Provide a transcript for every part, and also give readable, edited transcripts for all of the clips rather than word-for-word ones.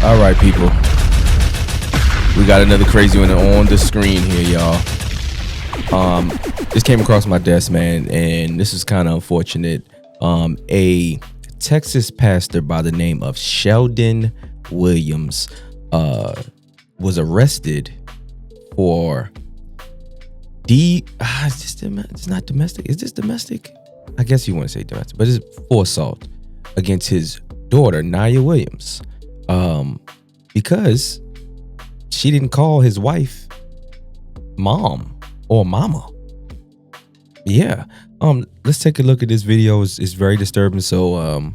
All right, people. We got another crazy one on the screen here, y'all. This came across my desk, man, and this is kind of unfortunate. A Texas pastor by the name of Sheldon Williams was arrested for it's not domestic. Is this domestic? I guess you want to say domestic, but it's for assault against his daughter, Nia Williams, because she didn't call his wife mom or mama. Yeah. Let's take a look at this video. It's very disturbing. So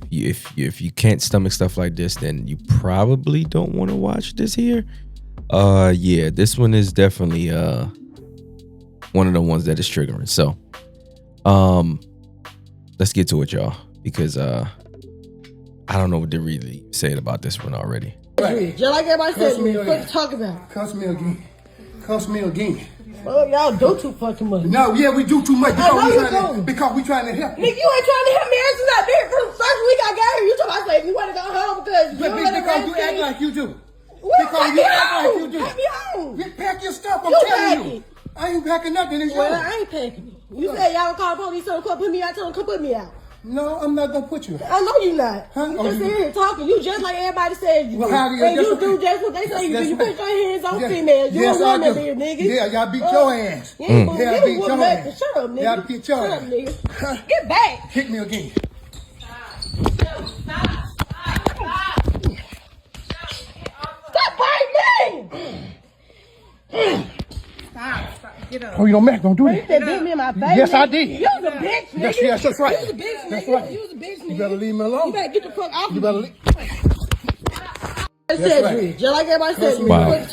if you can't stomach stuff like this, then you probably don't want to watch this here. Yeah, this one is definitely one of the ones that is triggering. So let's get to it, y'all, because I don't know what they're really saying about this one already. Right. Just like everybody said, what you talking about? Cuss me again. Cuss me again. Well, y'all do too fucking much. No, yeah, we do too much because we trying to help you. Nigga, you ain't trying to help me. This is not there. First week I got here, you told me, I said, you want to go home because you act like you do. Well, because you act like you do. Take me home. Pack your stuff, I'm You telling pack you. it. I ain't packing nothing. It's Well, yours. I ain't packing it. You said y'all call the police, so come put me out, tell them come put me out. No, I'm not gonna put you out. I know you not. Huh? You just here talking. You just like everybody said you do. And you do just what they say you do. You put your hands on females. You a woman there, nigga. Yeah, y'all beat your ass. Yeah, y'all beat your ass. Shut up, nigga. Y'all beat your ass. Shut up, nigga. Get back. Hit me again. Stop biting me! Get up. Oh, you don't make, don't do You that. said beat me in my face. Yes, I did. You was a bitch, nigga. Yes, that's right. You was a bitch, nigga. That's right. You was a bitch, nigga. You better leave me alone. You better get the fuck off You me. better leave. That's right. Just like everybody said. Wow.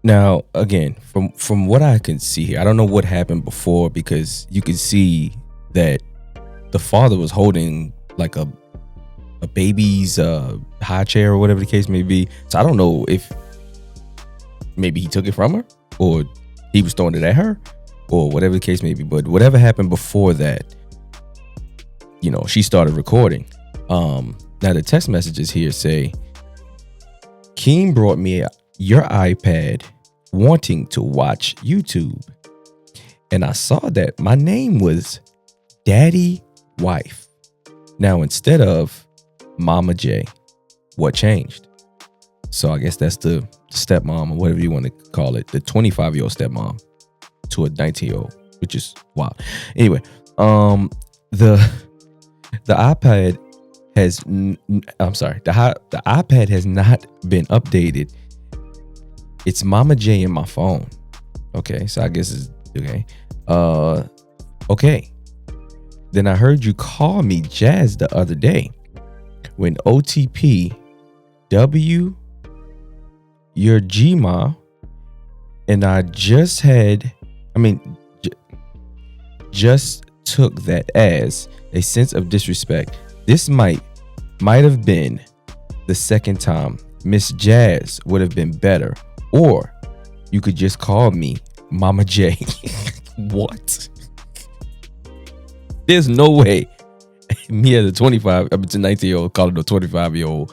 Now, again, from what I can see here, I don't know what happened before, because you can see that the father was holding like a baby's high chair or whatever the case may be. So I don't know if maybe he took it from her or he was throwing it at her or whatever the case may be. But whatever happened before that, you know, she started recording. Now the text messages here say, Keem brought me your iPad wanting to watch YouTube, and I saw that my name was Daddy Wife. Now instead of Mama J, what changed? So I guess that's the stepmom or whatever you want to call it, the 25-year-old stepmom to a 19-year-old, which is wild. Anyway, the iPad has the iPad has not been updated. It's Mama J in my phone. Okay, so I guess it's okay. Okay. Then I heard you call me Jazz the other day when OTP W your Gma, and I just took that as a sense of disrespect. This might have been the second time. Miss Jazz would have been better, or you could just call me Mama J. What? There's no way me as a 19-year-old calling a 25-year-old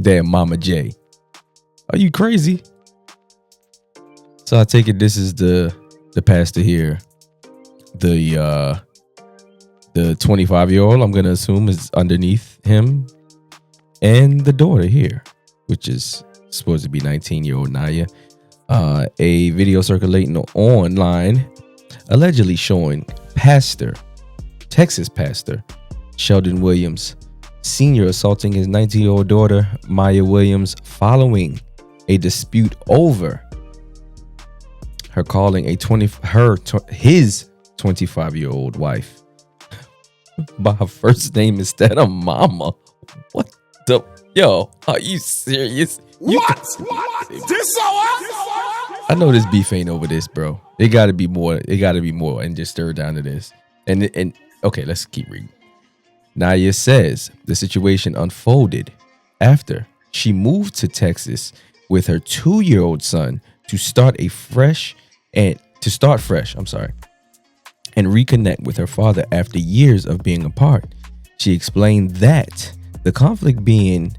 damn Mama J. Are you crazy? So I take it this is the pastor here. The 25-year-old, I'm gonna assume, is underneath him, and the daughter here, which is supposed to be 19-year-old Naya. A video circulating online allegedly showing Texas pastor Sheldon Williams Sr. assaulting his 19-year-old daughter Maya Williams following a dispute over her calling his 25-year-old wife by her first name instead of mama. What the? Yo, are you serious? What? This so I know this beef ain't over this, bro. It gotta be more. It gotta be more, and just stir down to this. And okay, let's keep reading. Naya says the situation unfolded after she moved to Texas with her 2-year-old son to start fresh and reconnect with her father after years of being apart. She explained that The conflict began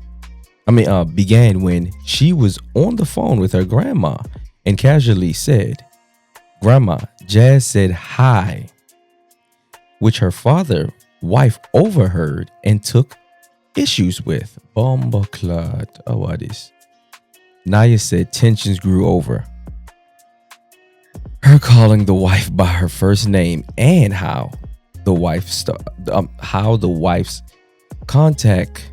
when she was on the phone with her grandma and casually said, "Grandma, Jazz said hi," which her wife overheard and took issues with. Bombaclad. Oh, what is? Naya said tensions grew over her calling the wife by her first name and how the wife's contact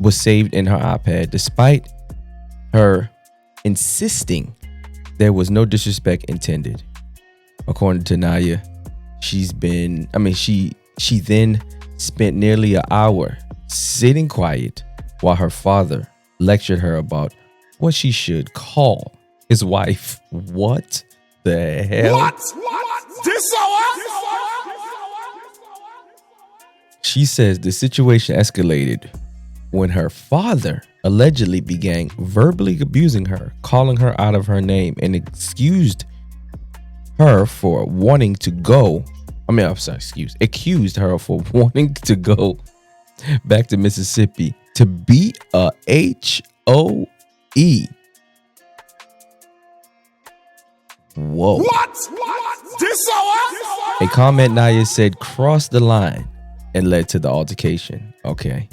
was saved in her iPad, despite her insisting there was no disrespect intended. According to Naya, she then spent nearly an hour sitting quiet while her father lectured her about what she should call his wife. What the hell? What? This hour? She says the situation escalated when her father allegedly began verbally abusing her, calling her out of her name, and accused her for wanting to go. Accused her for wanting to go back to Mississippi to be a HOE. Whoa. What? This hour? A comment Naya said crossed the line and led to the altercation. Okay.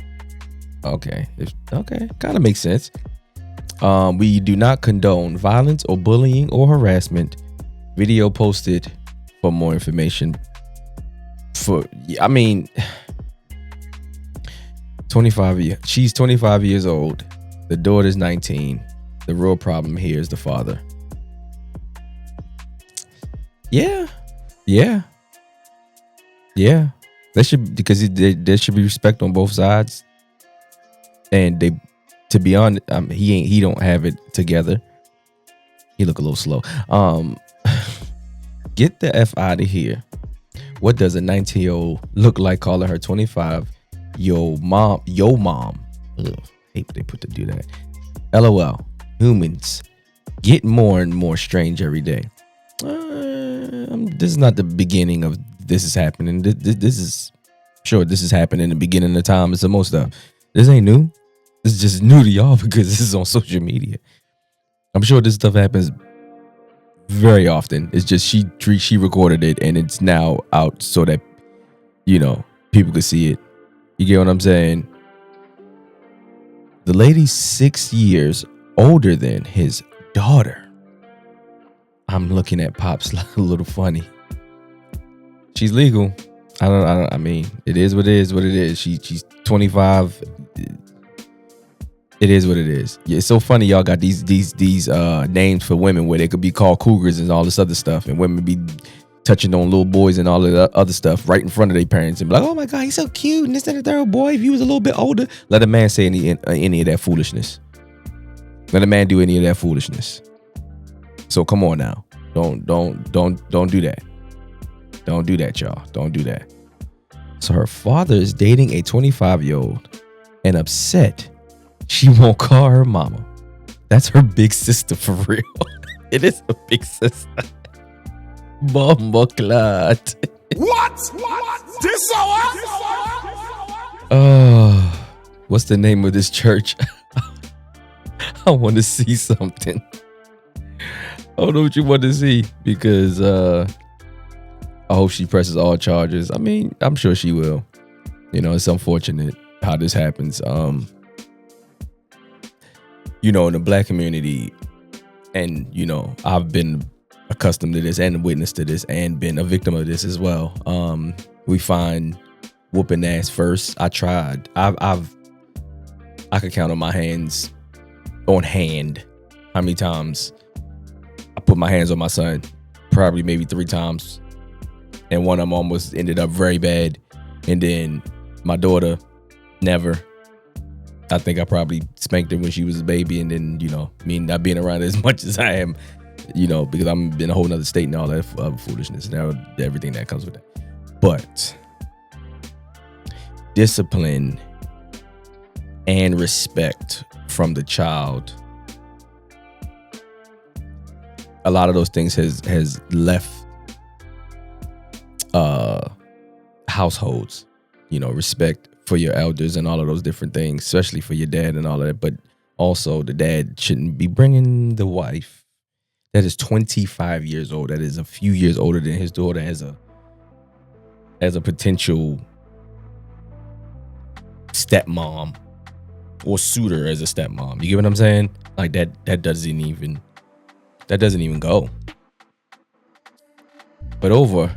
Kind of makes sense. We do not condone violence or bullying or harassment. Video posted for more information. 25 years. She's 25 years old. The daughter's 19. The real problem here is the father. Yeah. There should be respect on both sides. And to be honest, he don't have it together. He look a little slow. Get the F out of here. What does a 19-year-old look like calling her 25? Yo mom. Ugh, hate they put to do that. LOL. Humans get more and more strange every day. This is not the beginning of this is happening. This is happening in the beginning of time and some more stuff. This ain't new. This is just new to y'all because this is on social media. I'm sure this stuff happens very often. It's just she recorded it and it's now out so that people could see it. You get what I'm saying? The lady's 6 years older than his daughter. I'm looking at Pops like a little funny. She's legal. I mean, it is what it is. She's 25. It is what it is. Yeah, it's so funny y'all got these names for women where they could be called cougars and all this other stuff, and women be touching on little boys and all of the other stuff right in front of their parents and be like, "Oh my God, he's so cute," and this and the third. Boy, if he was a little bit older, let a man say any of that foolishness. Let a man do any of that foolishness. So come on now, don't do that. Don't do that, y'all. Don't do that. So her father is dating a 25-year-old and upset she won't call her mama. That's her big sister for real. It is a big sister. Bombaclad. What? This hour? Oh, what's the name of this church? I want to see something. I don't know what you want to see because I hope she presses all charges. I mean, I'm sure she will. It's unfortunate how this happens. In the black community, and I've been accustomed to this and witness to this and been a victim of this as well. We find whooping ass first. I tried. I could count on my hands on hand how many times I put my hands on my son. Probably maybe 3 times. And one of them almost ended up very bad. And then my daughter, never. I think I probably spanked her when she was a baby. And then, me not being around as much as I am, because I'm in a whole nother state and all that foolishness. Now, everything that comes with that. But discipline and respect from the child, a lot of those things has left households. Respect for your elders and all of those different things, especially for your dad and all of that. But also, the dad shouldn't be bringing the wife that is 25 years old, that is a few years older than his daughter, as a potential stepmom or suitor as a stepmom. You get what I'm saying? Like that doesn't even go. But over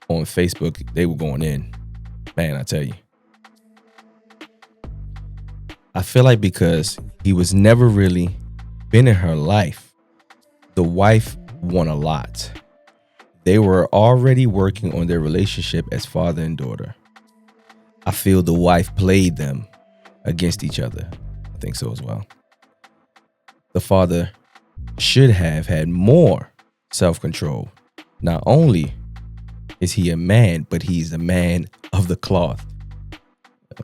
on Facebook, they were going in. Man, I tell you. I feel like because he was never really been in her life, the wife won a lot. They were already working on their relationship as father and daughter. I feel the wife played them against each other. I think so as well. The father should have had more self-control. Not only is he a man, but he's a man of the cloth.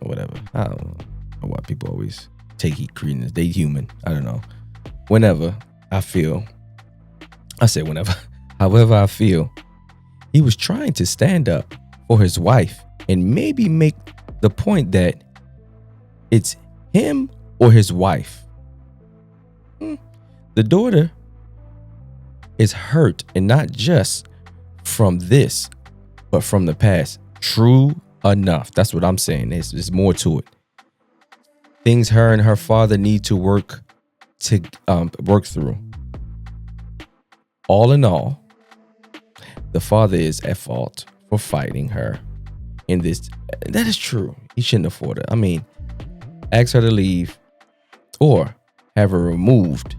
Whatever. I don't know why people always take credence. They human. I don't know. Whenever I feel, I say whenever, however I feel, he was trying to stand up for his wife and maybe make the point that it's him or his wife. The daughter is hurt, and not just from this, but from the past. True enough. That's what I'm saying. There's more to it. Things her and her father need to work through. All in all, the father is at fault for fighting her in this. That is true. He shouldn't afford it. I mean, ask her to leave or have her removed,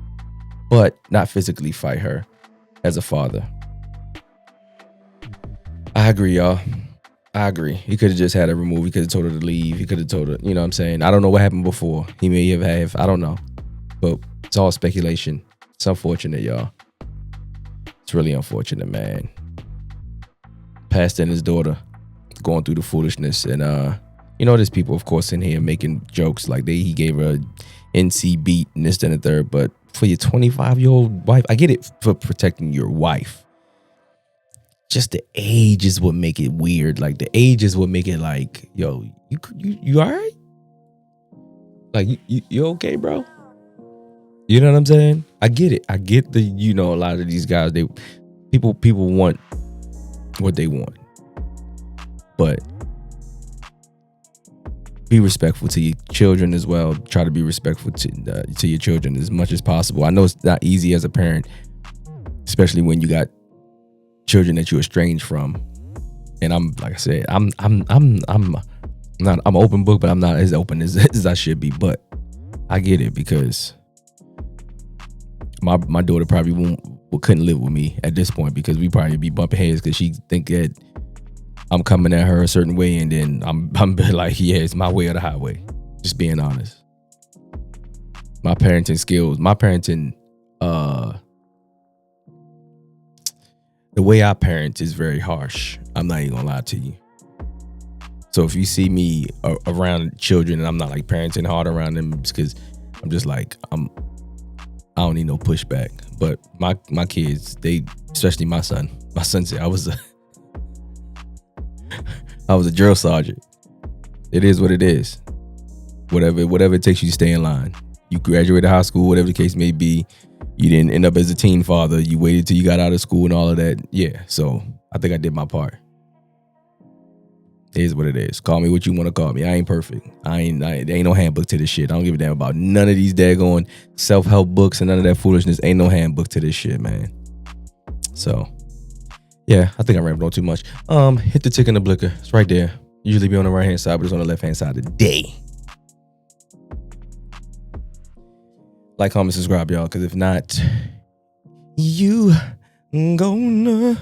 but not physically fight her as a father. I agree, y'all. I agree. He could have just had her removed. He could have told her to leave. He could have told her, you know what I'm saying? I don't know what happened before. He may have, I don't know. But it's all speculation. It's unfortunate, y'all. It's really unfortunate, man. Pastor and his daughter going through the foolishness. And, there's people, of course, in here making jokes like he gave her an NC beat and this, and the third. But for your 25-year-old wife, I get it for protecting your wife. Just the age is what make it weird. Like the age is what make it like, yo, you all right? Like you okay, bro? You know what I'm saying? I get it. I get the, a lot of these guys, people want what they want. But be respectful to your children as well. Try to be respectful to your children as much as possible. I know it's not easy as a parent, especially when you got children that you're estranged from. And I'm, like I said, I'm open book, but I'm not as open as I should be. But I get it, because my daughter probably couldn't live with me at this point, because we probably be bumping heads, because she think that I'm coming at her a certain way, and then I'm like, yeah, it's my way or the highway. Just being honest. My parenting skills, the way I parent is very harsh. I'm not even gonna lie to you. So if you see me around children and I'm not like parenting hard around them, it's because I'm just like, I don't need no pushback. But my kids, especially my son said I was a drill sergeant. It is what it is. Whatever it takes you to stay in line. You graduated high school, whatever the case may be. You didn't end up as a teen father. You waited till you got out of school and all of that. Yeah, so I think I did my part. It is what it is. Call me what you want to call me. I ain't perfect. There ain't no handbook to this shit. I don't give a damn about none of these daggone self-help books and none of that foolishness. Ain't no handbook to this shit, man. So, yeah, I think I rambled on too much. Hit the tick and the blicker. It's right there. Usually be on the right-hand side, but it's on the left-hand side today. Like, comment, subscribe, y'all, because if not, you gonna